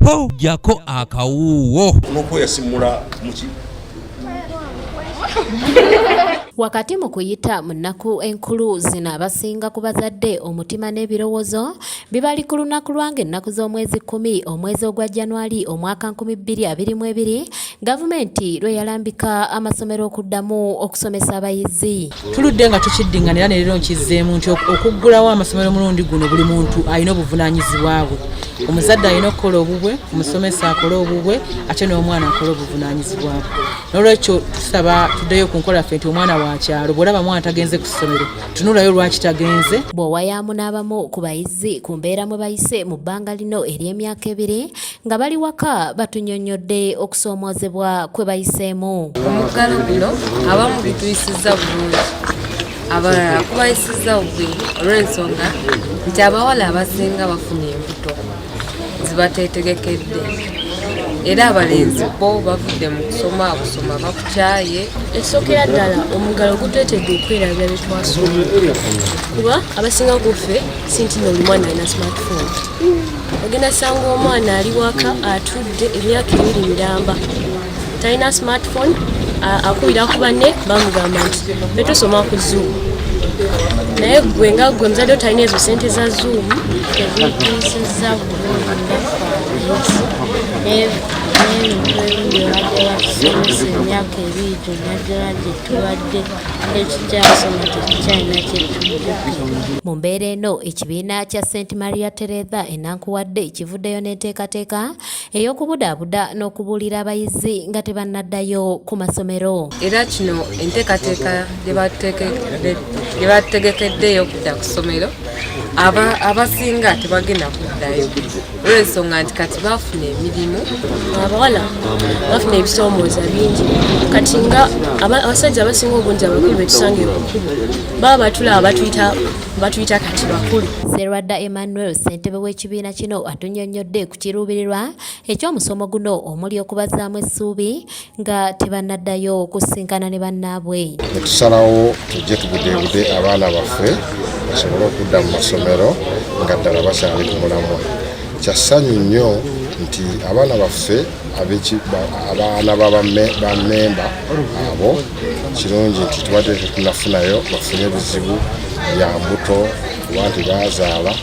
po jako akawuwo noko yasimula muki Wakati mu kuyita mu nnaku enkulu zino abasinga ku bazadde omutima n'ebirowoozo bibali ku lunaku lwange ennaku z'omwezi 10 omwezi ogwa January omwaka 2022 gavumenti lwe yalambika amasomero okuddamu okusomesa abayizi. Tuludde nga tukiddinganira ne leero nkizzeemu nti okuggulawo amasomero mulundi guno buli muntu alina obuvunaanyizibwa bwe. Omuzadde alina okukola obubwe, omusomesa akola obubwe, ate n'omwana akola obuvunaanyizibwa bwe. N'olwekyo tusaba tuddeyo ku nkola ffe nti omwana wa kyalo bw'olaba mwana tagenze ku ssomero tunulayo lwaki tagenze. Bw'owayaamu n'abamu ku bayizi ku mbeera mwe bayise mu bbanga lino ery'emyaka 2 nga bali waka batunnyonnyodde okusoomoozebwa kwe bayiseemu. Omuggalo guno abamu bituyisizza bulungi, abalala kubayisizza bubi olw'ensonga nti abawala abasinga bafuna embuto zibateetegekedde era abalenzi bo bavudde mu kusoma bakukyaye. Esookera ddala omuggalo gutwetedde okwerabira bye twasoma kuba abasinga guffe sinti n'oli mwana alina smartphone. Ogenda sanga omwana ali waka atudde emyaka 2 miramba talina smartphone, akubira ku banne bamugamba nti betusoma ku Zoom. Naye gwe nga gwe muzadde otalina ezo sente za Zoom tezikuyisizza bulungi emyaka 2 gyonna gye tubadde ekikyasoma tekikyalina kyetujjukira. Mu mbeera eno ekibiina kya St. Maria Teresa enankuwadde kivuddeyo n'enteekateeka ey'okubudaabuda n'okubuulira abayizi nga tebannaddayo ku masomero. Era kino enteekateeka gye bategekeddeyo okudda ku ssomero abasinga tebagenda kuddayo olw'ensonga nti kati baafuna emirimu. Abawala bafuna ebisoomooza bingi kati nga abasajja abasinga obungi abakulu betusanga ekkubo baba batulaba batuyita kati bakulu. Sserwadda Emmanuel ssentebe w'ekibiina kino atunnyonnyodde ku kiruubirirwa eky'omusomo guno omuli okubazaamu essuubi nga tebannaddayo kusinkana ne bannaabwe. Tusalawo tujje tubudeebude abaana baffe basobole okudda mu masomero nga ddala bakyali ku mulamwa. Kya ssanyu nnyo nti abaana baffe abaana bammemba abo kirungi nti tubadde tetunafunayo bafune ebizibu bya mbuto kuba nti bazaala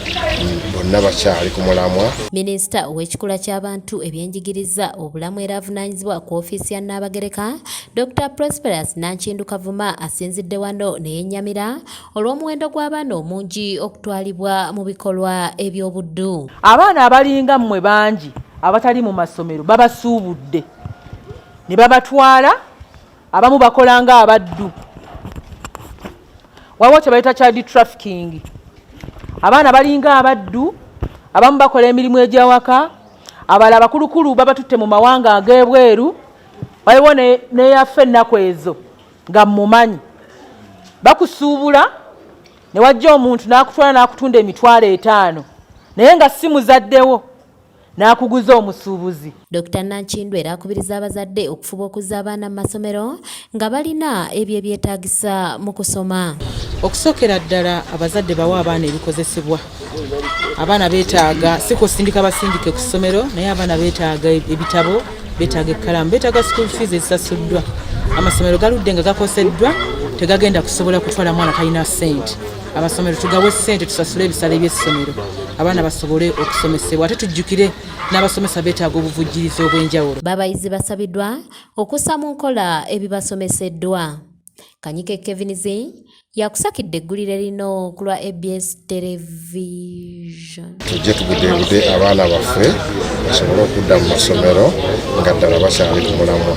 bonna bakyali ku mulamwa. Minisita ow'ekikula ky'abantu ebyenjigiriza obulamu era avunaanyizibwa ku ofiisi ya Nnaabagereka Dr. Prosperous Nankindu Kavuma asinzidde wano ne yennyamira olw'omuwendo gw'abaana omungi okutwalibwa mu bikolwa eby'obuddu. Abaana abalinga mmwe bangi abatali mu masomero babasuubudde ne babatwala, abamu bakola nga abaddu. Waliwo kye bayita child trafficking. Abaana balinga abaddu, abamu bakola emirimu egy'awaka, abalala bakulukulu babatutte mu mawanga ag'ebweru. Waliwo neyaffe ennaku ezo nga mumanyi bakusuubula ne wajja omuntu n'akutwala n'akutunda emitwalo 5 naye nga si muzaddewo n'akuguza omusuubuzi. Dr. Nankindu era akubiriza abazadde okufuba okuzza abaana mu masomero nga balina ebyo ebyetaagisa mu kusoma. Okusookera ddala abazadde bawa abaana ebikozesebwa. Abaana beetaaga si kusindika basindike ku ssomero naye abaana beetaaga ebitabo, beetaaga ekkalamu, beetaaga school fees ezisasuddwa. Amasomero galudde nga gakoseddwa tegagenda kusobola kutwala mwana talina ssente. Amasomero tugawe ssente tusasule ebisale by'essomero abaana basobole okusomesebwa ate tujjukire n'abasomesa beetaaga obuvujjirizi obw'enjawulo. Babayizi basabiddwa okussa mu nkola ebibasomeseddwa. Kanyike Kevinizi yakusakidde eggulire lino ku lwa ABS Television. Tujje tubudeebude abaana baffe basobole okudda mu masomero nga ddala bakyali ku mulamwa.